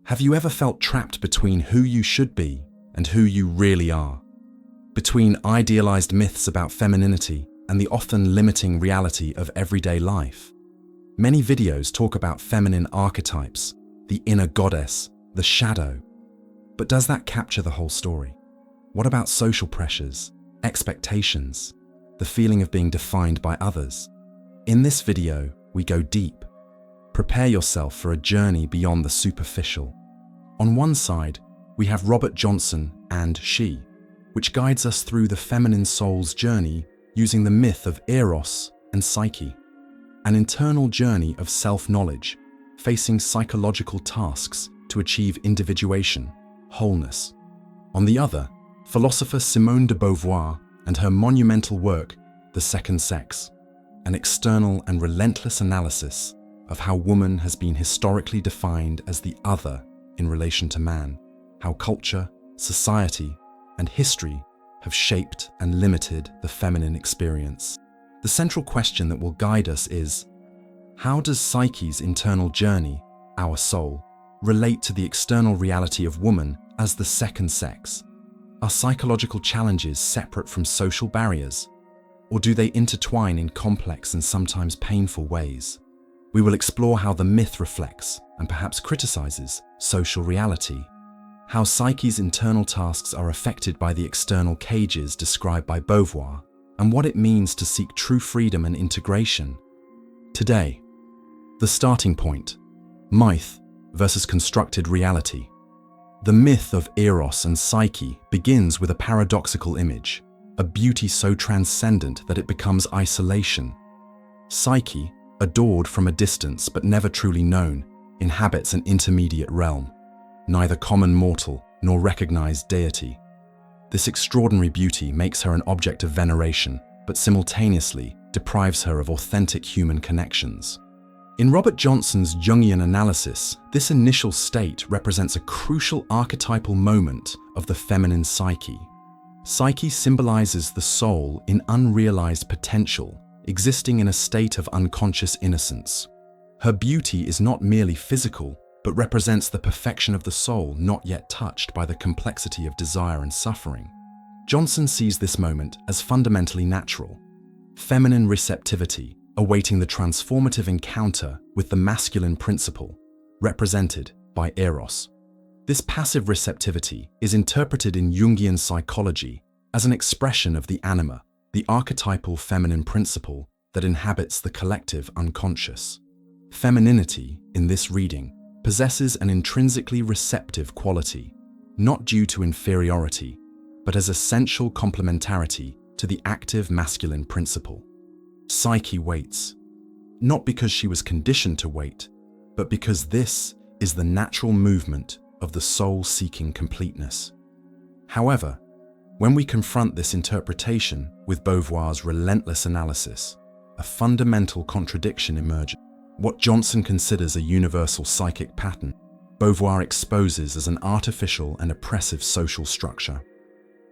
Have you ever felt trapped between who you should be and who you really are? Between idealized myths about femininity and the often limiting reality of everyday life? Many videos talk about feminine archetypes, the inner goddess, the shadow. But does that capture the whole story? What about social pressures, expectations, the feeling of being defined by others? In this video, we go deep. Prepare yourself for a journey beyond the superficial. On one side, we have Robert Johnson and She, which guides us through the feminine soul's journey using the myth of Eros and Psyche, an internal journey of self-knowledge, facing psychological tasks to achieve individuation, wholeness. On the other, philosopher Simone de Beauvoir and her monumental work, The Second Sex, an external and relentless analysis of how woman has been historically defined as the other in relation to man, how culture, society, and history have shaped and limited the feminine experience. The central question that will guide us is, how does Psyche's internal journey, our soul, relate to the external reality of woman as the second sex? Are psychological challenges separate from social barriers, or do they intertwine in complex and sometimes painful ways? We will explore how the myth reflects, and perhaps criticizes, social reality, how Psyche's internal tasks are affected by the external cages described by Beauvoir, and what it means to seek true freedom and integration. Today, the starting point: myth versus constructed reality. The myth of Eros and Psyche begins with a paradoxical image, a beauty so transcendent that it becomes isolation. Psyche, adored from a distance but never truly known, inhabits an intermediate realm, neither common mortal nor recognized deity. This extraordinary beauty makes her an object of veneration, but simultaneously deprives her of authentic human connections. In Robert Johnson's Jungian analysis, this initial state represents a crucial archetypal moment of the feminine psyche. Psyche symbolizes the soul in unrealized potential, existing in a state of unconscious innocence. Her beauty is not merely physical, but represents the perfection of the soul not yet touched by the complexity of desire and suffering. Johnson sees this moment as fundamentally natural, feminine receptivity, awaiting the transformative encounter with the masculine principle, represented by Eros. This passive receptivity is interpreted in Jungian psychology as an expression of the anima, the archetypal feminine principle that inhabits the collective unconscious. Femininity, in this reading, possesses an intrinsically receptive quality, not due to inferiority, but as essential complementarity to the active masculine principle. Psyche waits, not because she was conditioned to wait, but because this is the natural movement of the soul seeking completeness. However, when we confront this interpretation with Beauvoir's relentless analysis, a fundamental contradiction emerges. What Johnson considers a universal psychic pattern, Beauvoir exposes as an artificial and oppressive social structure.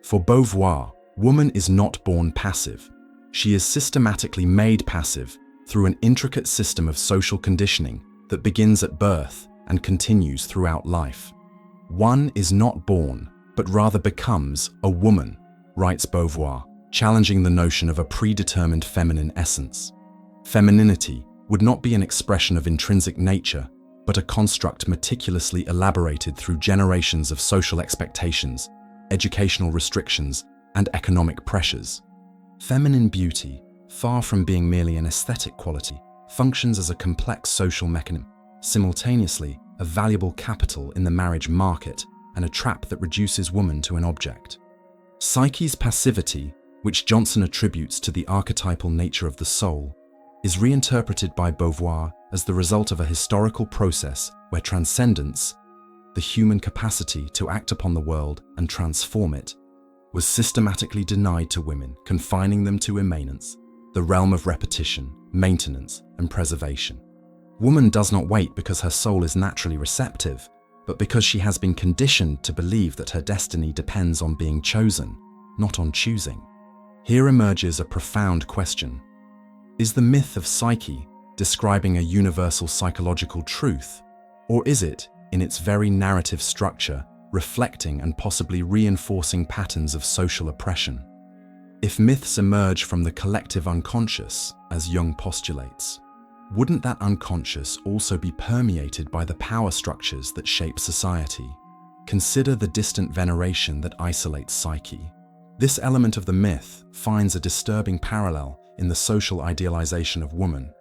For Beauvoir, woman is not born passive. She is systematically made passive through an intricate system of social conditioning that begins at birth and continues throughout life. One is not born, but rather becomes a woman, writes Beauvoir, challenging the notion of a predetermined feminine essence. Femininity would not be an expression of intrinsic nature, but a construct meticulously elaborated through generations of social expectations, educational restrictions, and economic pressures. Feminine beauty, far from being merely an aesthetic quality, functions as a complex social mechanism, simultaneously a valuable capital in the marriage market and a trap that reduces woman to an object. Psyche's passivity, which Johnson attributes to the archetypal nature of the soul, is reinterpreted by Beauvoir as the result of a historical process where transcendence, the human capacity to act upon the world and transform it, was systematically denied to women, confining them to immanence, the realm of repetition, maintenance, and preservation. Woman does not wait because her soul is naturally receptive, but because she has been conditioned to believe that her destiny depends on being chosen, not on choosing. Here emerges a profound question. Is the myth of Psyche describing a universal psychological truth, or is it, in its very narrative structure, reflecting and possibly reinforcing patterns of social oppression. If myths emerge from the collective unconscious, as Jung postulates, wouldn't that unconscious also be permeated by the power structures that shape society? Consider the distant veneration that isolates Psyche. This element of the myth finds a disturbing parallel in the social idealization of woman.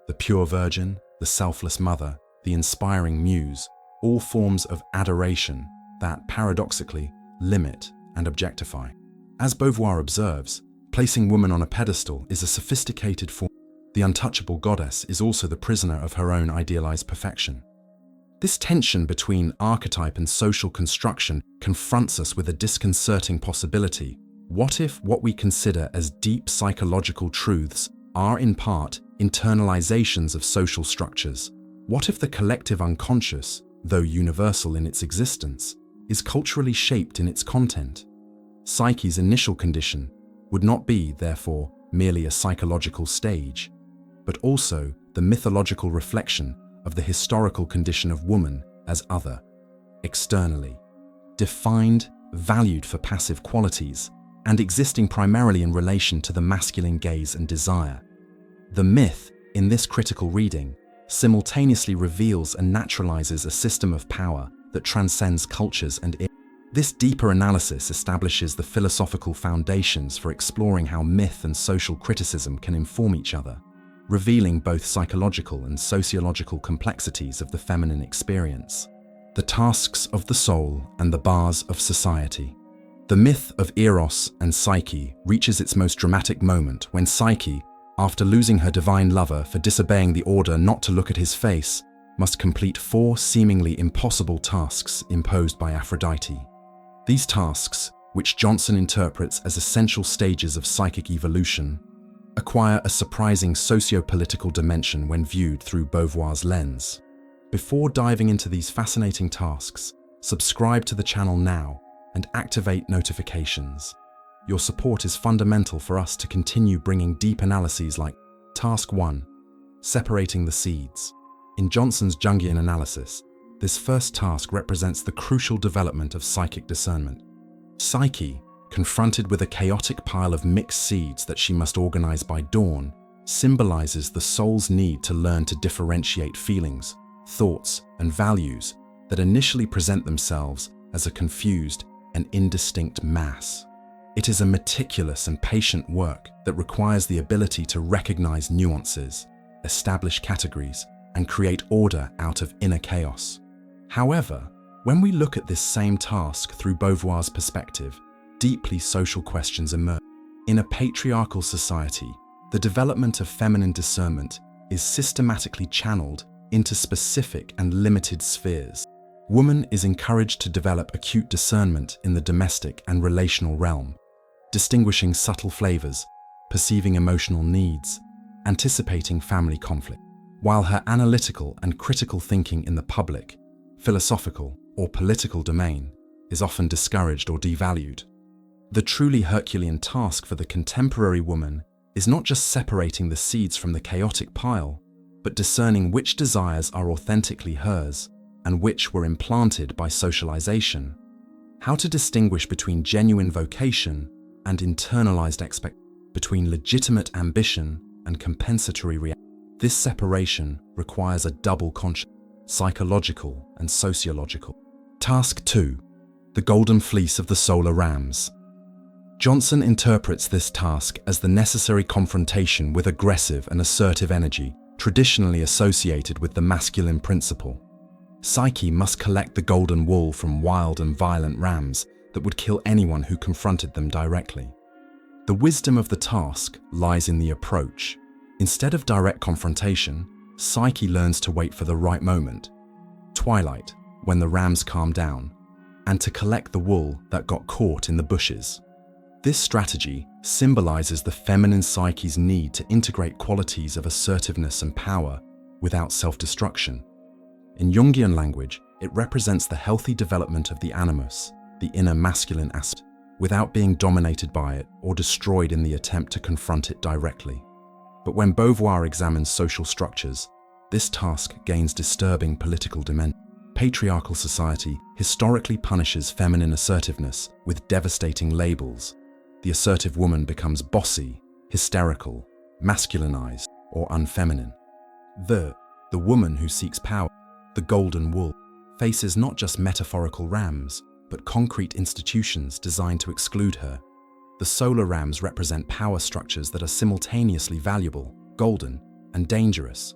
The pure virgin, the selfless mother, the inspiring muse, all forms of adoration that, paradoxically, limit and objectify. As Beauvoir observes, placing woman on a pedestal is a sophisticated form. The untouchable goddess is also the prisoner of her own idealized perfection. This tension between archetype and social construction confronts us with a disconcerting possibility. What if what we consider as deep psychological truths are in part internalizations of social structures? What if the collective unconscious, though universal in its existence, is culturally shaped in its content? Psyche's initial condition would not be, therefore, merely a psychological stage, but also the mythological reflection of the historical condition of woman as other, externally, defined, valued for passive qualities, and existing primarily in relation to the masculine gaze and desire. The myth, in this critical reading, simultaneously reveals and naturalizes a system of power that transcends cultures and this deeper analysis establishes the philosophical foundations for exploring how myth and social criticism can inform each other, revealing both psychological and sociological complexities of the feminine experience, the tasks of the soul and the bars of society. The myth of Eros and Psyche reaches its most dramatic moment when Psyche, after losing her divine lover for disobeying the order not to look at his face, must complete 4 seemingly impossible tasks imposed by Aphrodite. These tasks, which Johnson interprets as essential stages of psychic evolution, acquire a surprising socio-political dimension when viewed through Beauvoir's lens. Before diving into these fascinating tasks, subscribe to the channel now and activate notifications. Your support is fundamental for us to continue bringing deep analyses like Task 1, Separating the Seeds. In Johnson's Jungian analysis, this first task represents the crucial development of psychic discernment. Psyche, confronted with a chaotic pile of mixed seeds that she must organize by dawn, symbolizes the soul's need to learn to differentiate feelings, thoughts, and values that initially present themselves as a confused and indistinct mass. It is a meticulous and patient work that requires the ability to recognize nuances, establish categories, and create order out of inner chaos. However, when we look at this same task through Beauvoir's perspective, deeply social questions emerge. In a patriarchal society, the development of feminine discernment is systematically channeled into specific and limited spheres. Woman is encouraged to develop acute discernment in the domestic and relational realm, distinguishing subtle flavors, perceiving emotional needs, anticipating family conflict, while her analytical and critical thinking in the public, philosophical, or political domain is often discouraged or devalued. The truly Herculean task for the contemporary woman is not just separating the seeds from the chaotic pile, but discerning which desires are authentically hers and which were implanted by socialization. How to distinguish between genuine vocation and internalized expectation, between legitimate ambition and compensatory reality. This separation requires a double consciousness, psychological and sociological. Task 2. The Golden Fleece of the Solar Rams. Johnson interprets this task as the necessary confrontation with aggressive and assertive energy, traditionally associated with the masculine principle. Psyche must collect the golden wool from wild and violent rams that would kill anyone who confronted them directly. The wisdom of the task lies in the approach. Instead of direct confrontation, Psyche learns to wait for the right moment, twilight, when the rams calm down, and to collect the wool that got caught in the bushes. This strategy symbolizes the feminine psyche's need to integrate qualities of assertiveness and power without self-destruction. In Jungian language, it represents the healthy development of the animus, the inner masculine aspect, without being dominated by it or destroyed in the attempt to confront it directly. But when Beauvoir examines social structures, this task gains disturbing political dimension. Patriarchal society historically punishes feminine assertiveness with devastating labels. The assertive woman becomes bossy, hysterical, masculinized, or unfeminine. The woman who seeks power, the golden wool, faces not just metaphorical rams, but concrete institutions designed to exclude her. The solar rams represent power structures that are simultaneously valuable, golden, and dangerous.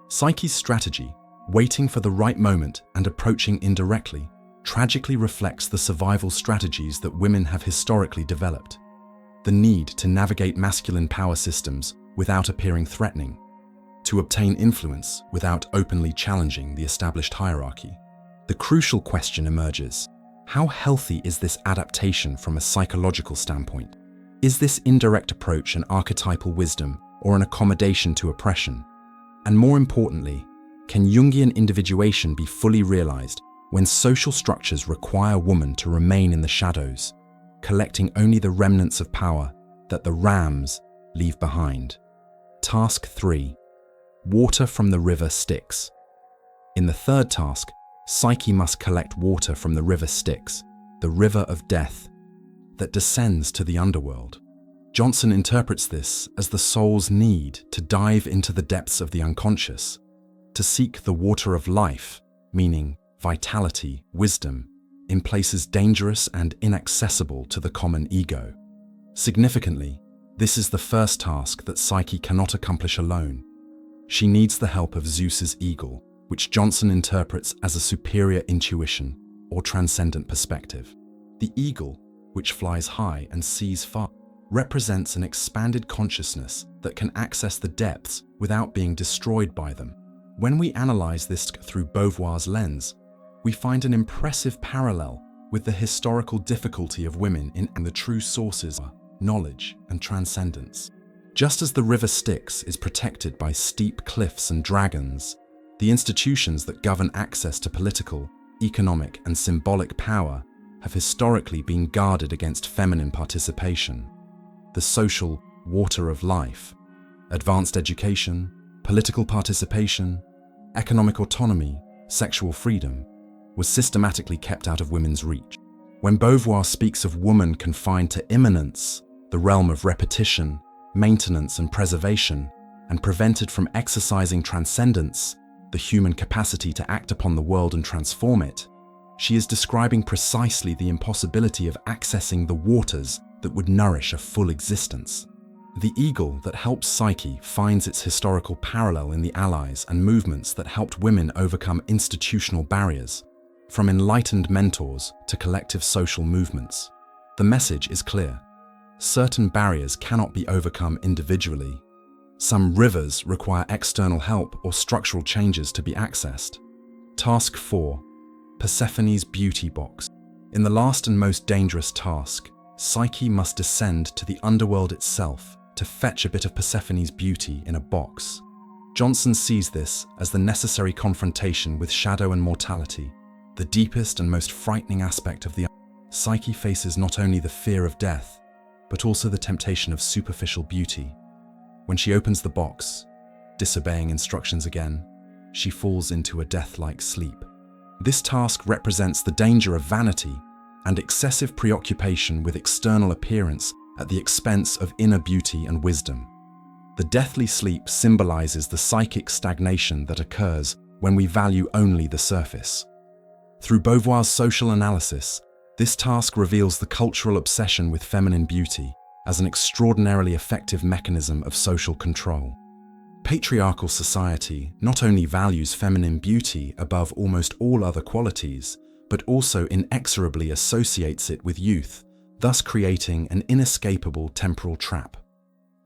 Psyche's strategy, waiting for the right moment and approaching indirectly, tragically reflects the survival strategies that women have historically developed. The need to navigate masculine power systems without appearing threatening, to obtain influence without openly challenging the established hierarchy. The crucial question emerges: how healthy is this adaptation from a psychological standpoint? Is this indirect approach an archetypal wisdom or an accommodation to oppression? And more importantly, can Jungian individuation be fully realized when social structures require women to remain in the shadows, collecting only the remnants of power that the rams leave behind? Task 3. Water from the river Styx. In the third task, Psyche must collect water from the river Styx, the river of death, that descends to the underworld. Johnson interprets this as the soul's need to dive into the depths of the unconscious, to seek the water of life, meaning vitality, wisdom, in places dangerous and inaccessible to the common ego. Significantly, this is the first task that Psyche cannot accomplish alone. She needs the help of Zeus's eagle, which Johnson interprets as a superior intuition or transcendent perspective. The eagle, which flies high and sees far, represents an expanded consciousness that can access the depths without being destroyed by them. When we analyze this through Beauvoir's lens, we find an impressive parallel with the historical difficulty of women in the true sources of knowledge and transcendence. Just as the river Styx is protected by steep cliffs and dragons, the institutions that govern access to political, economic, and symbolic power have historically been guarded against feminine participation. The social water of life, advanced education, political participation, economic autonomy, sexual freedom, was systematically kept out of women's reach. When Beauvoir speaks of woman confined to immanence, the realm of repetition, maintenance, and preservation, and prevented from exercising transcendence, the human capacity to act upon the world and transform it, she is describing precisely the impossibility of accessing the waters that would nourish a full existence. The eagle that helps Psyche finds its historical parallel in the allies and movements that helped women overcome institutional barriers, from enlightened mentors to collective social movements. The message is clear. Certain barriers cannot be overcome individually. Some rivers require external help or structural changes to be accessed. Task 4. Persephone's Beauty Box. In the last and most dangerous task, Psyche must descend to the underworld itself to fetch a bit of Persephone's beauty in a box. Johnson sees this as the necessary confrontation with shadow and mortality, the deepest and most frightening aspect of the Psyche faces not only the fear of death, but also the temptation of superficial beauty. When she opens the box, disobeying instructions again, she falls into a death-like sleep. This task represents the danger of vanity and excessive preoccupation with external appearance at the expense of inner beauty and wisdom. The deathly sleep symbolizes the psychic stagnation that occurs when we value only the surface. Through Beauvoir's social analysis, this task reveals the cultural obsession with feminine beauty as an extraordinarily effective mechanism of social control. Patriarchal society not only values feminine beauty above almost all other qualities, but also inexorably associates it with youth, thus creating an inescapable temporal trap.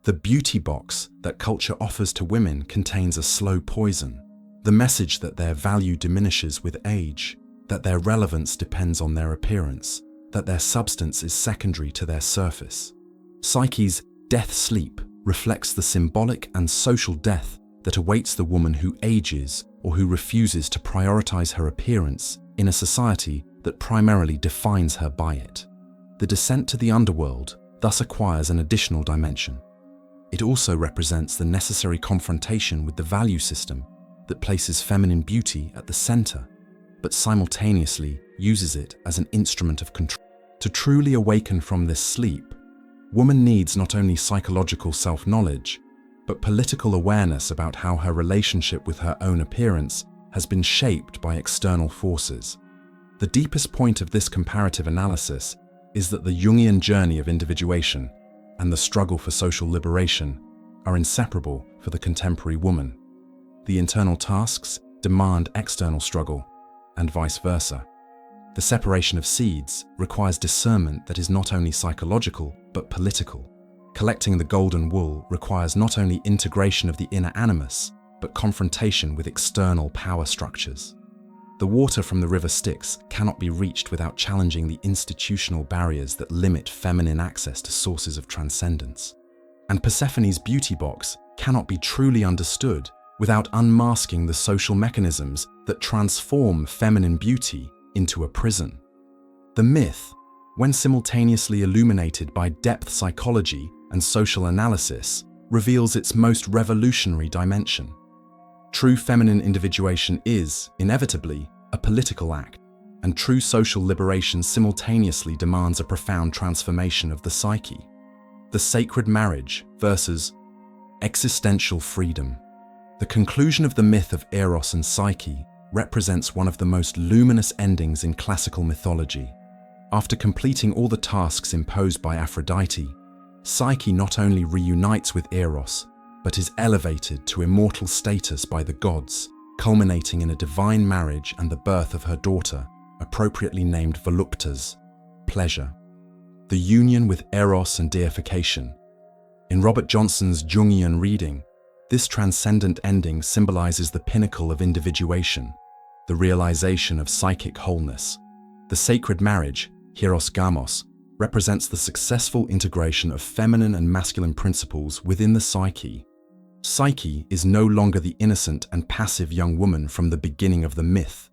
The beauty box that culture offers to women contains a slow poison, the message that their value diminishes with age, that their relevance depends on their appearance, that their substance is secondary to their surface. Psyche's death sleep reflects the symbolic and social death that awaits the woman who ages or who refuses to prioritize her appearance in a society that primarily defines her by it. The descent to the underworld thus acquires an additional dimension. It also represents the necessary confrontation with the value system that places feminine beauty at the center. but simultaneously uses it as an instrument of control. To truly awaken from this sleep, woman needs not only psychological self-knowledge, but political awareness about how her relationship with her own appearance has been shaped by external forces. The deepest point of this comparative analysis is that the Jungian journey of individuation and the struggle for social liberation are inseparable for the contemporary woman. The internal tasks demand external struggle, and vice versa. The separation of seeds requires discernment that is not only psychological but political. Collecting the golden wool requires not only integration of the inner animus, but confrontation with external power structures. The water from the river Styx cannot be reached without challenging the institutional barriers that limit feminine access to sources of transcendence. And Persephone's beauty box cannot be truly understood without unmasking the social mechanisms that transform feminine beauty into a prison. The myth, when simultaneously illuminated by depth psychology and social analysis, reveals its most revolutionary dimension. True feminine individuation is, inevitably, a political act, and true social liberation simultaneously demands a profound transformation of the psyche. The sacred marriage versus existential freedom. The conclusion of the myth of Eros and Psyche represents one of the most luminous endings in classical mythology. After completing all the tasks imposed by Aphrodite, Psyche not only reunites with Eros, but is elevated to immortal status by the gods, culminating in a divine marriage and the birth of her daughter, appropriately named Voluptas, pleasure. The union with Eros and deification. In Robert Johnson's Jungian reading, this transcendent ending symbolizes the pinnacle of individuation, the realization of psychic wholeness. The sacred marriage, Hieros Gamos, represents the successful integration of feminine and masculine principles within the psyche. Psyche is no longer the innocent and passive young woman from the beginning of the myth,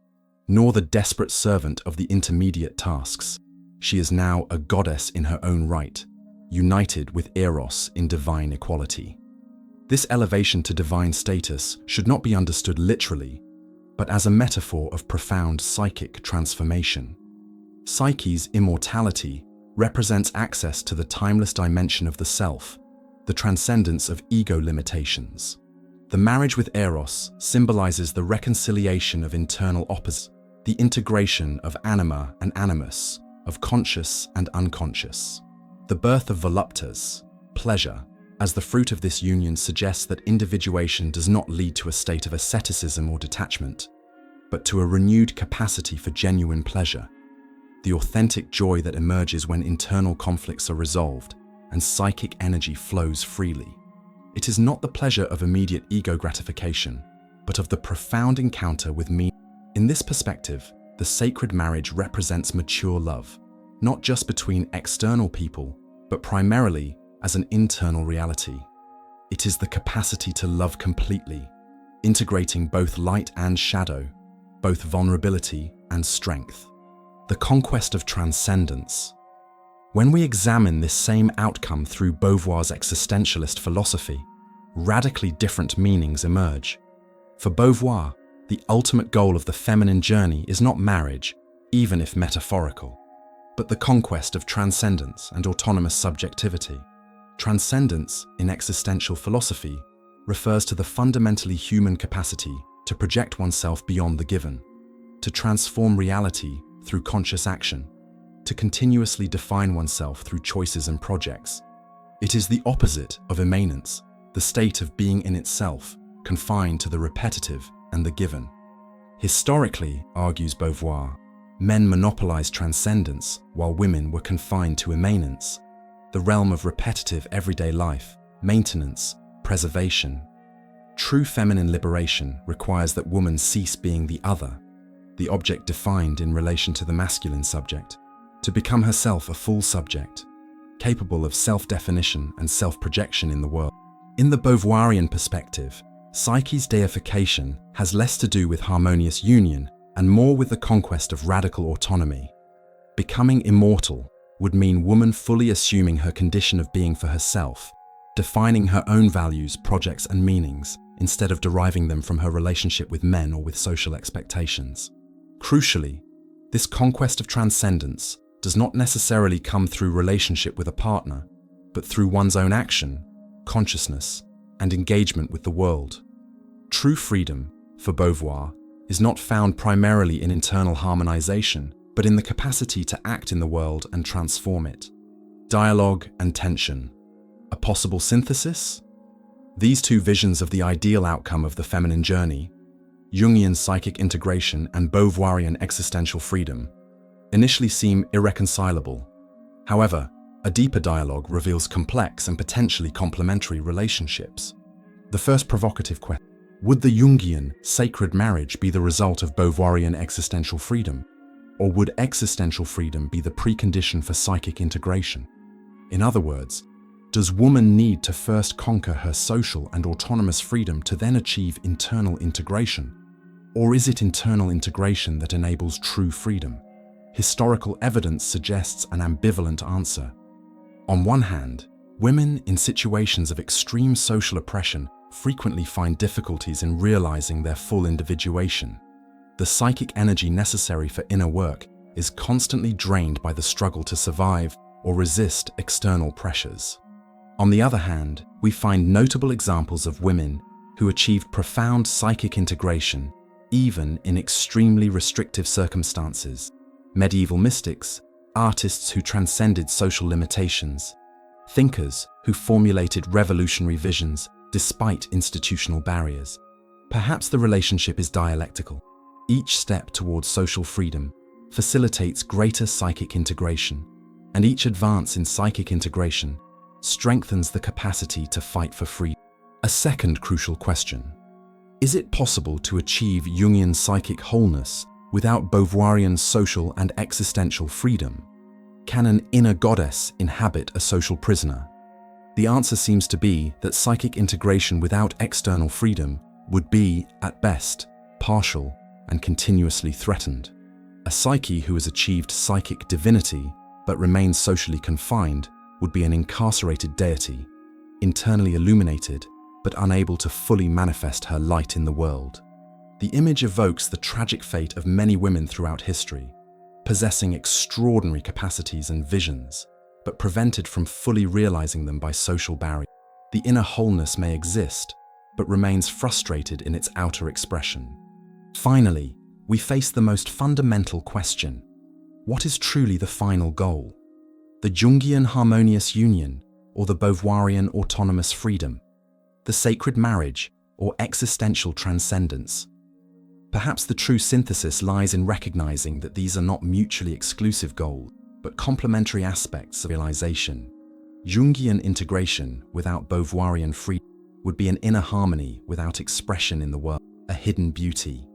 nor the desperate servant of the intermediate tasks. She is now a goddess in her own right, united with Eros in divine equality. This elevation to divine status should not be understood literally, but as a metaphor of profound psychic transformation. Psyche's immortality represents access to the timeless dimension of the self, the transcendence of ego limitations. The marriage with Eros symbolizes the reconciliation of internal opposites, the integration of anima and animus, of conscious and unconscious. The birth of voluptas, pleasure, as the fruit of this union suggests that individuation does not lead to a state of asceticism or detachment, but to a renewed capacity for genuine pleasure, the authentic joy that emerges when internal conflicts are resolved and psychic energy flows freely. It is not the pleasure of immediate ego gratification, but of the profound encounter with meaning. In this perspective, the sacred marriage represents mature love, not just between external people, but primarily as an internal reality. It is the capacity to love completely, integrating both light and shadow, both vulnerability and strength. The conquest of transcendence. When we examine this same outcome through Beauvoir's existentialist philosophy, radically different meanings emerge. For Beauvoir, the ultimate goal of the feminine journey is not marriage, even if metaphorical, but the conquest of transcendence and autonomous subjectivity. Transcendence, in existential philosophy, refers to the fundamentally human capacity to project oneself beyond the given, to transform reality through conscious action, to continuously define oneself through choices and projects. It is the opposite of immanence, the state of being in itself, confined to the repetitive and the given. Historically, argues Beauvoir, men monopolized transcendence while women were confined to immanence, the realm of repetitive everyday life, maintenance, preservation. True feminine liberation requires that woman cease being the other, the object defined in relation to the masculine subject, to become herself a full subject, capable of self-definition and self-projection in the world. In the Beauvoirian perspective, Psyche's deification has less to do with harmonious union and more with the conquest of radical autonomy. Becoming immortal would mean woman fully assuming her condition of being for herself, defining her own values, projects, and meanings, instead of deriving them from her relationship with men or with social expectations. Crucially, this conquest of transcendence does not necessarily come through relationship with a partner, but through one's own action, consciousness, and engagement with the world. True freedom, for Beauvoir, is not found primarily in internal harmonization, but in the capacity to act in the world and transform it. Dialogue and tension. A possible synthesis? These two visions of the ideal outcome of the feminine journey, Jungian psychic integration and Beauvoirian existential freedom, initially seem irreconcilable. However, a deeper dialogue reveals complex and potentially complementary relationships. The first provocative question: would the Jungian sacred marriage be the result of Beauvoirian existential freedom? Or would existential freedom be the precondition for psychic integration? In other words, does woman need to first conquer her social and autonomous freedom to then achieve internal integration? Or is it internal integration that enables true freedom? Historical evidence suggests an ambivalent answer. On one hand, women in situations of extreme social oppression frequently find difficulties in realizing their full individuation. The psychic energy necessary for inner work is constantly drained by the struggle to survive or resist external pressures. On the other hand, we find notable examples of women who achieved profound psychic integration even in extremely restrictive circumstances. Medieval mystics, artists who transcended social limitations, thinkers who formulated revolutionary visions despite institutional barriers. Perhaps the relationship is dialectical. Each step towards social freedom facilitates greater psychic integration, and each advance in psychic integration strengthens the capacity to fight for freedom. A second crucial question: is it possible to achieve Jungian psychic wholeness without Beauvoirian social and existential freedom? Can an inner goddess inhabit a social prisoner? The answer seems to be that psychic integration without external freedom would be, at best, partial and continuously threatened. A psyche who has achieved psychic divinity but remains socially confined would be an incarcerated deity, internally illuminated but unable to fully manifest her light in the world. The image evokes the tragic fate of many women throughout history, possessing extraordinary capacities and visions, but prevented from fully realizing them by social barriers. The inner wholeness may exist, but remains frustrated in its outer expression. Finally, we face the most fundamental question: what is truly the final goal? The Jungian harmonious union or the Beauvoirian autonomous freedom? The sacred marriage or existential transcendence? Perhaps the true synthesis lies in recognizing that these are not mutually exclusive goals, but complementary aspects of realization. Jungian integration without Beauvoirian freedom would be an inner harmony without expression in the world, a hidden beauty.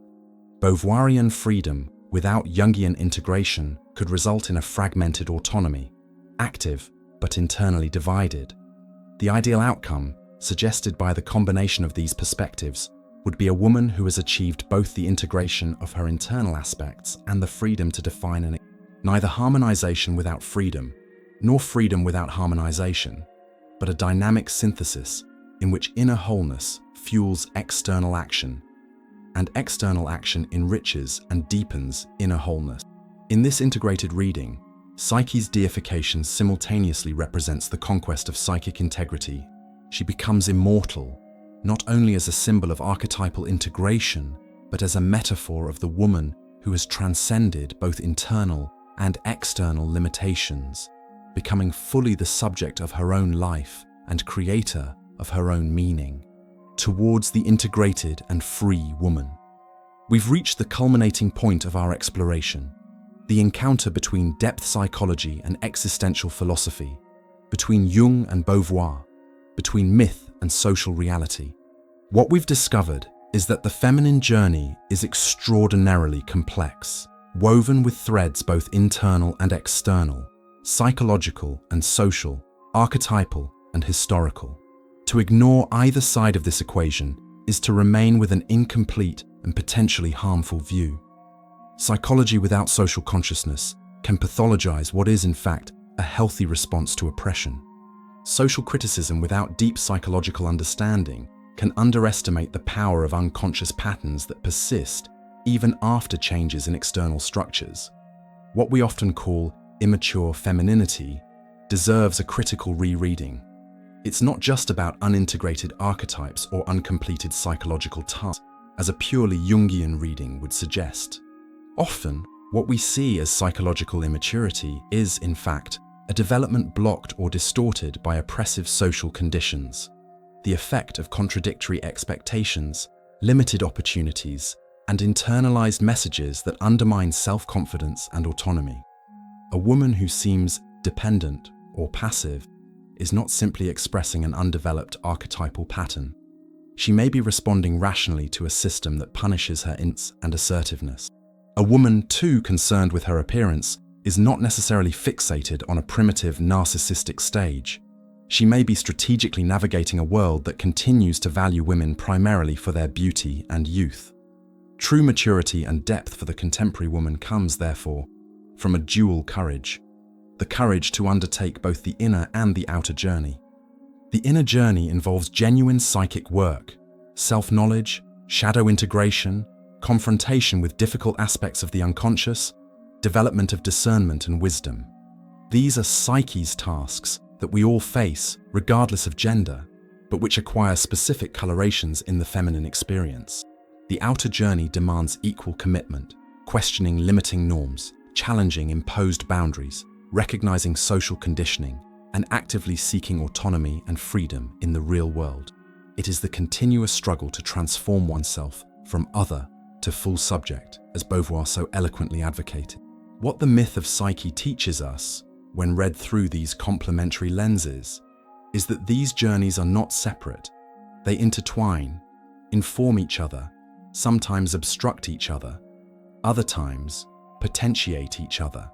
Beauvoirian freedom without Jungian integration could result in a fragmented autonomy, active but internally divided. The ideal outcome, suggested by the combination of these perspectives, would be a woman who has achieved both the integration of her internal aspects and the freedom to define an neither harmonization without freedom, nor freedom without harmonization, but a dynamic synthesis in which inner wholeness fuels external action, and external action enriches and deepens inner wholeness. In this integrated reading, Psyche's deification simultaneously represents the conquest of psychic integrity. She becomes immortal, not only as a symbol of archetypal integration, but as a metaphor of the woman who has transcended both internal and external limitations, becoming fully the subject of her own life and creator of her own meaning, towards the integrated and free woman. We've reached the culminating point of our exploration, the encounter between depth psychology and existential philosophy, between Jung and Beauvoir, between myth and social reality. What we've discovered is that the feminine journey is extraordinarily complex, woven with threads both internal and external, psychological and social, archetypal and historical. To ignore either side of this equation is to remain with an incomplete and potentially harmful view. Psychology without social consciousness can pathologize what is in fact a healthy response to oppression. Social criticism without deep psychological understanding can underestimate the power of unconscious patterns that persist even after changes in external structures. What we often call immature femininity deserves a critical rereading. It's not just about unintegrated archetypes or uncompleted psychological tasks, as a purely Jungian reading would suggest. Often, what we see as psychological immaturity is, in fact, a development blocked or distorted by oppressive social conditions, the effect of contradictory expectations, limited opportunities, and internalized messages that undermine self-confidence and autonomy. A woman who seems dependent or passive is not simply expressing an undeveloped archetypal pattern. She may be responding rationally to a system that punishes her ints and assertiveness. A woman too concerned with her appearance is not necessarily fixated on a primitive narcissistic stage. She may be strategically navigating a world that continues to value women primarily for their beauty and youth. True maturity and depth for the contemporary woman comes, therefore, from a dual courage: the courage to undertake both the inner and the outer journey. The inner journey involves genuine psychic work, self-knowledge, shadow integration, confrontation with difficult aspects of the unconscious, development of discernment and wisdom. These are Psyche's tasks that we all face, regardless of gender, but which acquire specific colorations in the feminine experience. The outer journey demands equal commitment, questioning limiting norms, challenging imposed boundaries, recognizing social conditioning, and actively seeking autonomy and freedom in the real world. It is the continuous struggle to transform oneself from other to full subject, as Beauvoir so eloquently advocated. What the myth of Psyche teaches us, when read through these complementary lenses, is that these journeys are not separate. They intertwine, inform each other, sometimes obstruct each other, other times potentiate each other.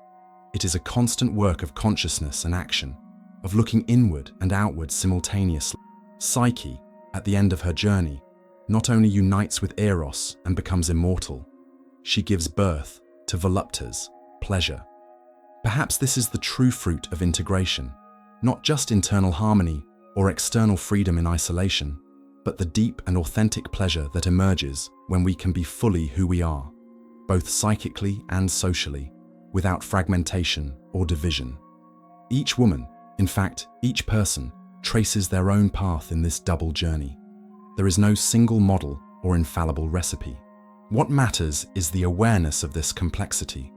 It is a constant work of consciousness and action, of looking inward and outward simultaneously. Psyche, at the end of her journey, not only unites with Eros and becomes immortal, she gives birth to voluptas, pleasure. Perhaps this is the true fruit of integration, not just internal harmony or external freedom in isolation, but the deep and authentic pleasure that emerges when we can be fully who we are, both psychically and socially, without fragmentation or division. Each woman, in fact, each person, traces their own path in this double journey. There is no single model or infallible recipe. What matters is the awareness of this complexity,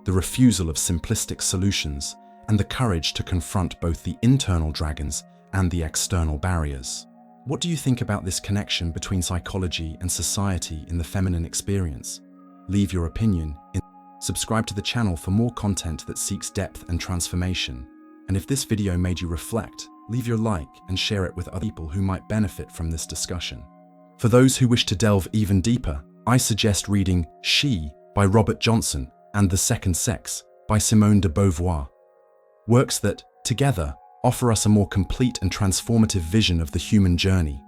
the refusal of simplistic solutions, and the courage to confront both the internal dragons and the external barriers. What do you think about this connection between psychology and society in the feminine experience? Leave your opinion in. Subscribe to the channel for more content that seeks depth and transformation. And if this video made you reflect, leave your like and share it with other people who might benefit from this discussion. For those who wish to delve even deeper, I suggest reading She by Robert Johnson and The Second Sex by Simone de Beauvoir. Works that, together, offer us a more complete and transformative vision of the human journey.